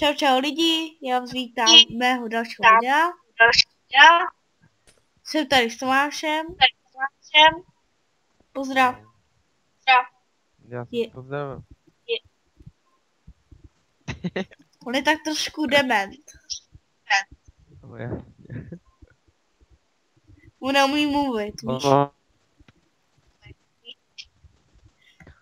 Čau čau lidi, já vás vítám u mého dalšího videa. Jsem tady s Tomášem. Pozdrav. Já Je. pozdravuji. On je tak trošku dement. No, jasně. On neumí mluvit, víš? No,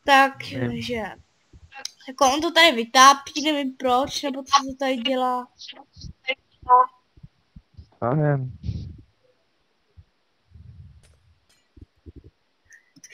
Takže jako on to tady vytápí, nevím proč, nebo co se tady dělá. nevím.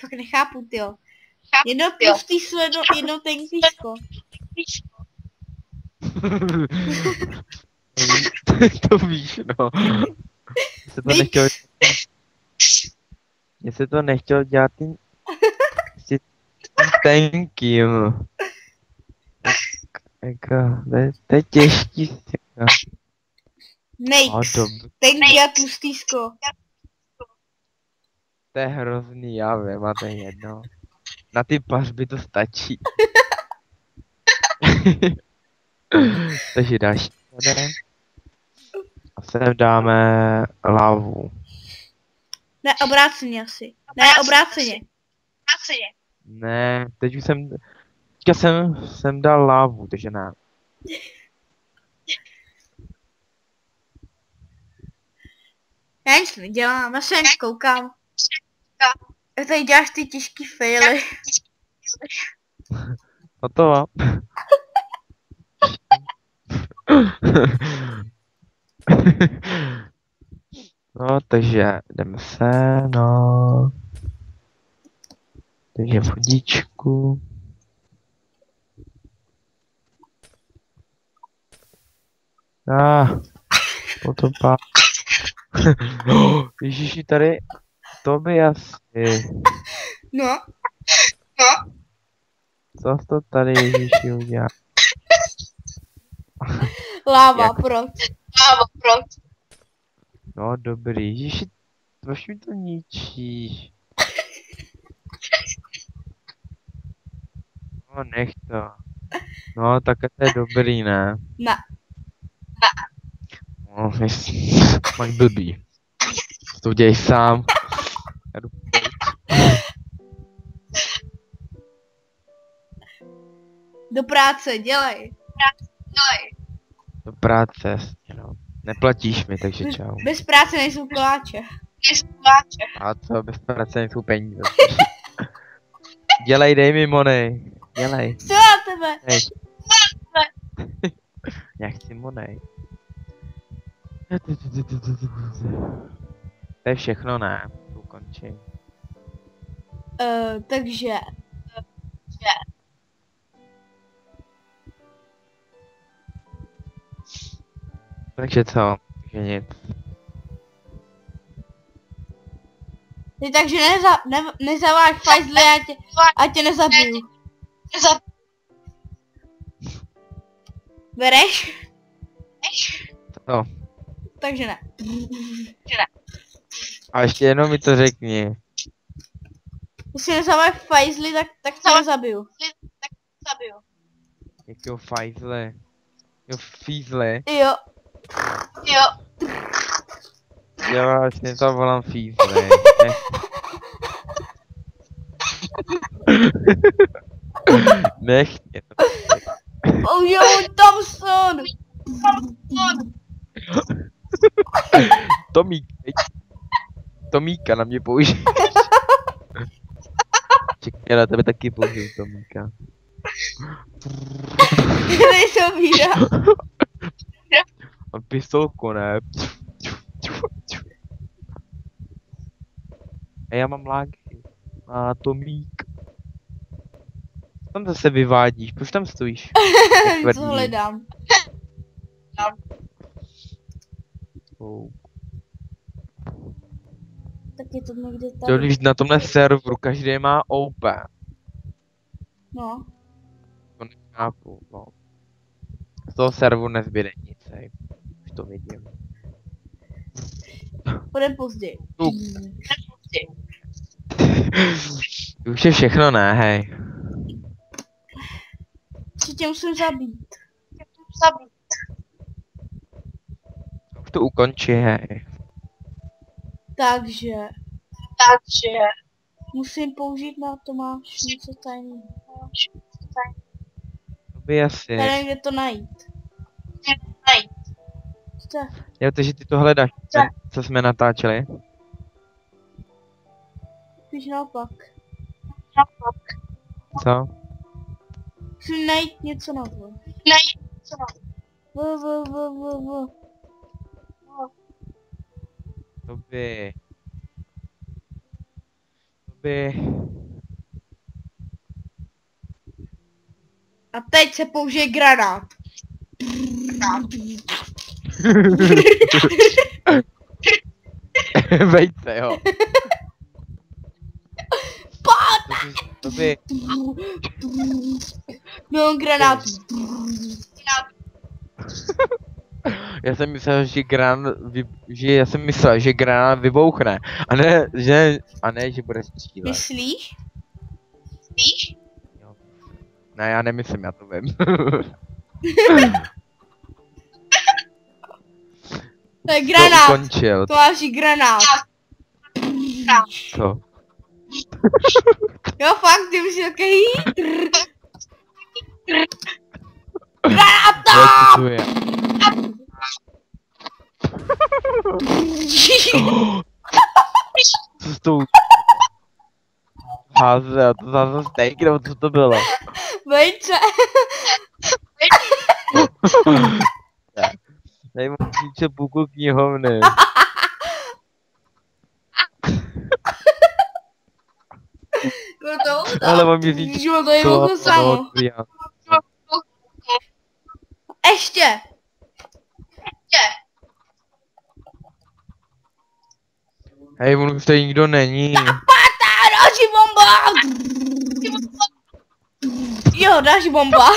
Fakt nechápu, tyjo. Jedno tlustý sledo, jedno tenkvíčko. To víš, no. Mně se to nechtělo dělat tím tenkým. Jako, to je těžký. Nejc. Tenký a tlustýsko. To je hrozný, já vím, a to je jedno. Na ty pařby to stačí. Takže další jeden. A sem dáme lávu. Ne, obráceně asi. Ne, obráceně. Ne, teď už teďka jsem dal lávu, takže ne. Já nic nedělám, já se jen koukám. Jak tady děláš ty těžký faily. Hotovo. No, takže jdeme se, no. Takže vodíčku. Potopa. Ježiši, tady to by asi. No. Co jsi to tady, Ježiši, udělal? Láva, proč? No, dobrý. Ježiši, trošku mi to ničíš. No, nech to. No, tak to je dobrý, ne? Ne. No, máš blbý. To děj sám. Já jdu pryč. Do práce, dělej. Do práce, jasně, no. Neplatíš mi, takže čau. Bez práce nejsou koláče. A co, bez práce nejsou peníze. Dělej, dej mi money. Dělej. Co na tebe? Hej. Já chci money. To je všechno, ne? Ukončím. Takže. Takže co? Takže nic. Takže nezaváž fajzly, a tě nezabiju. Bereš? Co? Takže ne. A ještě jenom mi to řekni. Jestli nezaváž fajzly, tak tě nezabiju. Jakýho fajzle? Jo, fízle? Jo. Jo, vlastně to volám fízle. Nech mě to. Oh jo, Thompson! Tomíka na mě použij. Čekaj, já na tebe taky použiju Tomíka. Nejsou víra. Mám pistolku, ne? A já mám lágy. A Tomík. Tam zase vyvádíš, proč tam stojíš? Co hledám? Tak je to někde tady. Když na tomhle serveru každý má OP. No. To nechápu, no. Z toho serveru nezbyde nic, hej. Už to vidím. Půjdem později. Už je všechno, ne, hej. Co tě musím zabít? zabít. Už to ukončí, hej. Takže Takže musím použít na Tomáš něco tajného. To by asi. Nevím, kde to najít. najít. Co? Jo, takže ty to hledáš, ne? Co jsme natáčeli? Spíš naopak. Co? Musím najít něco na to. Najít co mám. To by... To by... A teď se použije granát. Vejce, jo. To by... No, granát. Já jsem myslel, že granát vybouchne. A ne, že bude střílet. Myslíš? Víš? Jo. Ne, já nemyslím, já to vím. To je To granát. ukončil. To máš granát. Co? Jo, fakt, ty musíš takový. Granát! Jo, co to je? Co s tou... Háze, to zase steak, nebo co to bylo? Vejce. Tady mám říče půlku knihovny. Ale mám mi říct, Že to je jako samo. Ještě. Hej, on už tady nikdo není. Pátá, další bomba. Jo, další bomba.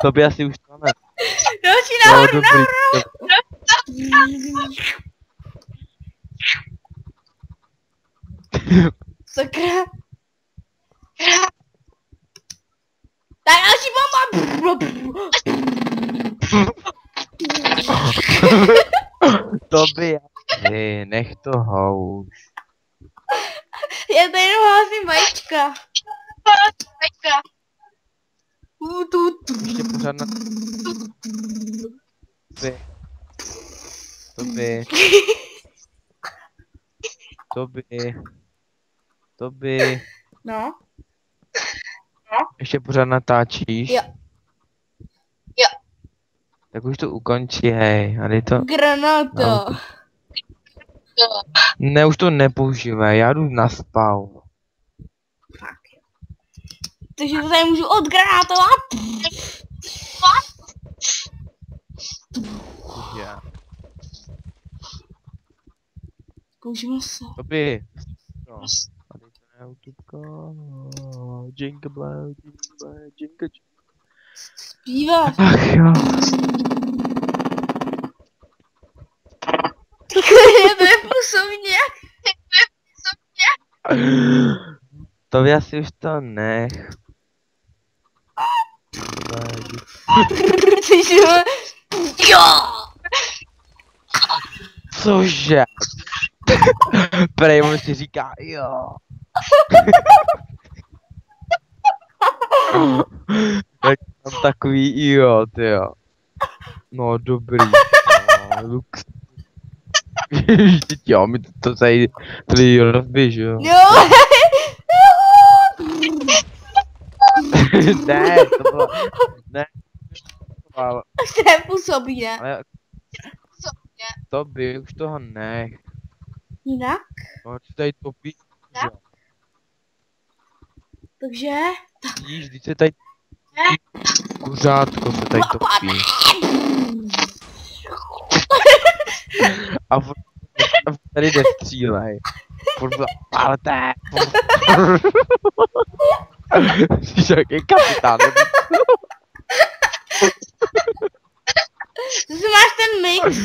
To by asi už to ne. Další Jo, nahoru, dobrý. Sakra. Tak další bomba. To by asi, nech toho už. Já tady jenom házím vajíčka. Ještě pořád na... To by... No. Ještě pořád natáčíš? Jo. Tak už to ukončí, hej. A dej to... Granáta. Ne, už to nepoužívaj, já jdu na spav. Takže to tady můžu odgranátovat. Já. Použijeme se. To by... No. A dej to na YouTubeka. Jingle bell, jingle. Zpíváš. Ach jo. To je působně. To by asi už to nech. Jo. Cože? Prej, on si říká, jo. Tak tam takový jo, tyjo. No dobrý. No, lux. Vždyť jo, mi to tady rozběž, jo. Jo. Ne, to bylo, ne. Ale, To je působí, ne? ale to by už toho nech. Jinak? No, ty tady topí, jo. Takže? Vidíš, když se tady kuřátko se tady topí. A tady nestřílej. Palte. Jsi jaký kapitán. Zase máš ten mix.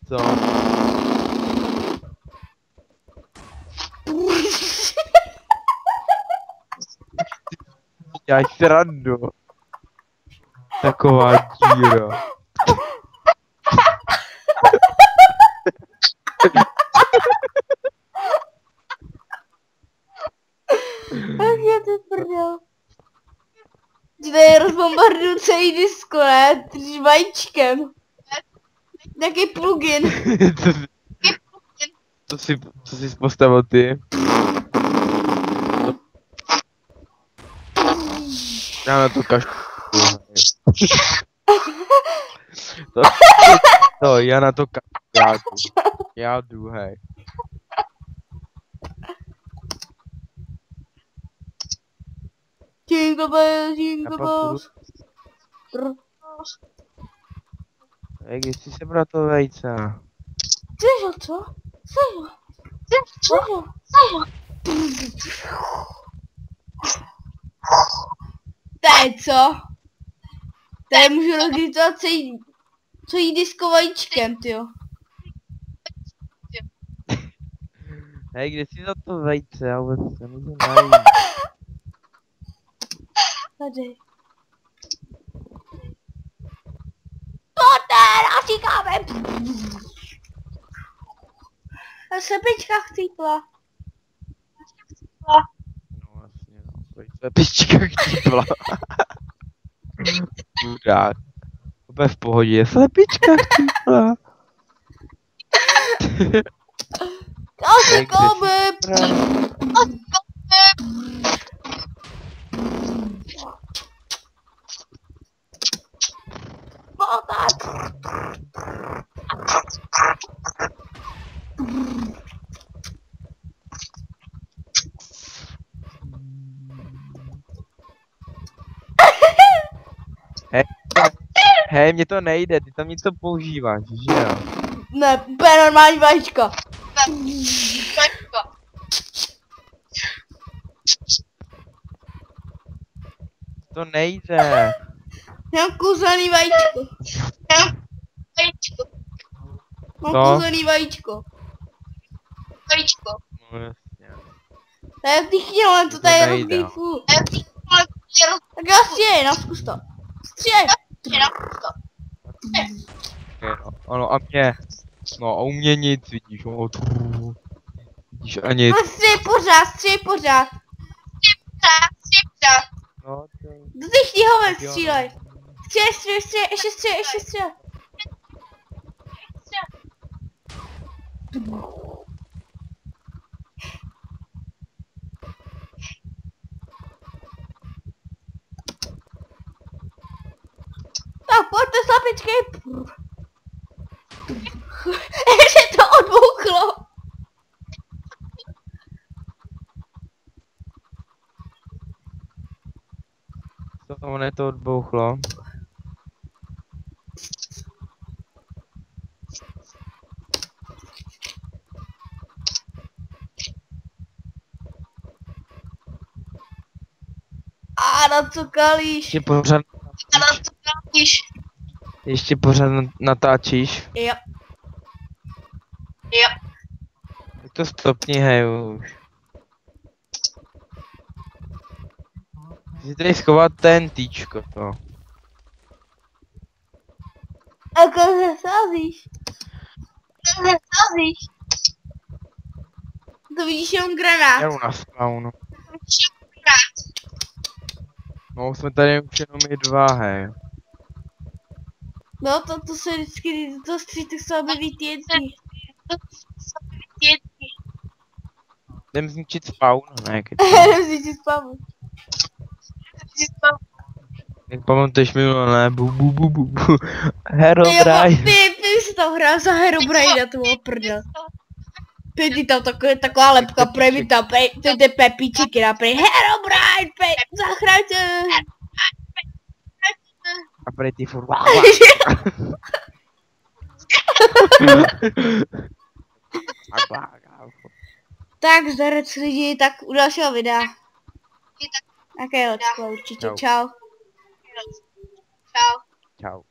Co? děláš srandu. Taková díra. Ach je to prdel. Tady rozbombarduju celý disko, ne? Vajíčkem. Jaký plugin. Co jsi postavil ty? Já na to kašku. Já na to já jdu, hej. Jingle bells, jingle bells. Hej, když jsi sebral to vejce? Cože, co? Cože? Tady co? Tady můžu rozlítovat celý disko vajíčkem, tyjo. Hej, kde jsi za to vejce? Já vůbec se můžu najít. Tady. To teda říkáme. A slepička chcípla. No jasně, no. Slepička chtípla. Chudák. Úplně v pohodě, slepička chtípla. Říkáme. Hej, mně to nejde, ty tam něco používáš, že jo? Ne, úplně normální vajíčka. To nejde. Mám kouzelný vajíčko. Mám Co? kouzelný vajíčko. No jasně. To je vdýchně, ale to To tady nejde, rozdýchu. Tak já střílej, no, zkus to. Střílej. Okay, no. Ano, a mě. No a u mě nic, vidíš, no. Vidíš a nic. No střílej pořád. No, to... Do těch tíhoven Jo. střílej. Střílej, ještě střílej. Tak pojďte slepičky. Ještě to odbouchlo. Co ono to odbouchlo? A na co kalíš? Ještě pořád natáčíš? Jo. Tak to stopni, hej, už. Chci tady schovat ten týčko, to. A koho sázíš? To vidíš jenom granát. Jdu na spawnu. No, jsme tady už jenom my dva, hej. No to se vždycky, to skřítek se objeví TNT. Jdem zničit spawn, ne, Musíš si spavnout. Jak pamatuješ minule, ne, bu. Herobrine. Ty jsi tam hrál za Herobrine, to bylo prdel. Ty tam taková lepka, prej mi tam, ty pepíčeky naprej. Herobrine, zachraňte. A prej ty furt. Tak zdarec lidi, tak u dalšího videa. Také let's go, určitě, čau. Čau.